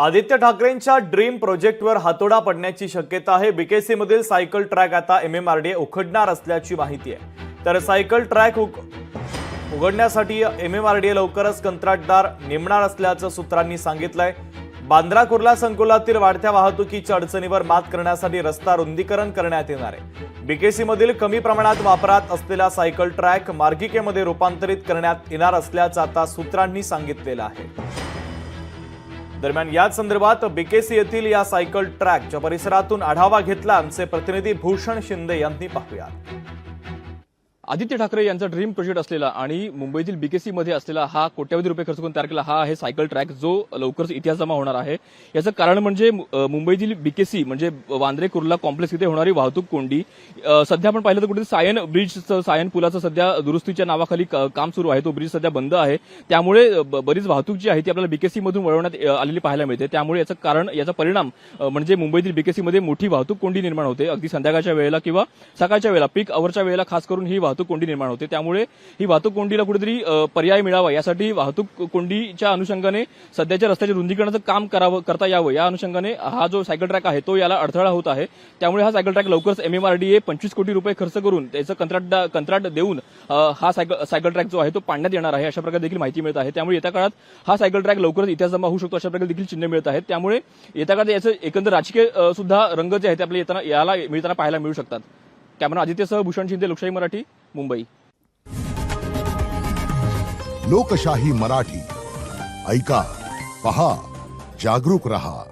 आदित्य ठाकरेंच्या ड्रीम प्रोजेक्टवर हातोडा पडण्याची शक्यता आहे। बीकेसी मधील सायकल ट्रॅक आता एमएमआरडीए उघडणार असल्याची माहिती आहे। तर सायकल ट्रॅक उघडण्यासाठी एमएमआरडीए लवकरच कंत्राटदार नेमणार असल्याचं सूत्रांनी सांगितलंय। बांद्रा कुर्ला संकुलातील वाढत्या वाहतुकीच्या अडचणीवर मात करण्यासाठी रस्ता रुंदीकरण करण्यात येणार आहे। बीकेसी मधील कमी प्रमाणात वापरात असलेला सायकल ट्रॅक मार्गिकेमध्ये रूपांतरित करण्यात येणार असल्याचं आता सूत्रांनी सांगितलेलं आहे। दरम्यान याच संदर्भात बीकेसी येथील या सायकल ट्रॅकच्या परिसरातून आढावा घेतला आमचे प्रतिनिधी भूषण शिंदे यांनी। पाहूया। आदित्य ठाकरे यांचा ड्रीम प्रोजेक्ट असलेला आणि मुंबईतील बीकेसी मध्ये असलेला हा कोट्यवधी रुपये खर्च करून तयार केला हा आहे सायकल ट्रॅक, जो लवकरच इतिहास जमा होणार आहे। याचं कारण म्हणजे मुंबईतील बीकेसी म्हणजे वांद्रे कुर्ला कॉम्प्लेक्स इथे होणारी वाहतूक कोंडी। सध्या आपण पाहिलं तर कुठे सायन ब्रिजचं, सायन पुलाचं सध्या दुरुस्तीच्या नावाखाली काम सुरू आहे। तो ब्रिज सध्या बंद आहे, त्यामुळे बरीच वाहतूक जी आहे ती आपल्याला बीकेसी मधून वळवण्यात आलेली पाहायला मिळते। त्यामुळे याचं कारण, याचा परिणाम म्हणजे मुंबईतील बीकेसी मध्ये मोठी वाहतूक कोंडी निर्माण होते। अगदी संध्याकाळच्या वेळेला किंवा सकाळच्या वेळेला, पीक अवरच्या वेळेला खास करून ही वाहतूक कोंडी निर्माण होते। त्यामुळे ही वाहतूक कोंडीला कुठेतरी पर्याय मिळावा यासाठी वाहतूक कोंडीच्या अनुषंगाने सध्याच्या रस्त्याच्या रुंदीकरणाचं काम करता यावं या अनुषंगाने हा जो सायकल ट्रॅक आहे तो याला अडथळा होत आहे। त्यामुळे हा सायकल ट्रॅक लवकरच एमएमआरडीए 25 कोटी रुपये खर्च करून त्याचं कंत्राट देऊन हा सायकल ट्रॅक जो आहे तो पाडण्यात येणार आहे, अशा प्रकारे देखील माहिती मिळत आहे। त्यामुळे येत्या काळात हा सायकल ट्रॅक लवकरच इतिहास जमा होऊ शकतो, अशा प्रकारे देखील चिन्ह मिळत आहेत। त्यामुळे येत्या काळात याचं एकंदर राजकीय सुद्धा रंग जे आहेत आपल्याला याला मिळताना पाहायला मिळू शकतात। कॅमेरा आदित्यसह भूषण शिंदे, लोकशाही मराठी, मुंबई। लोकशाही मराठी ऐका, पहा, जागरूक रहा।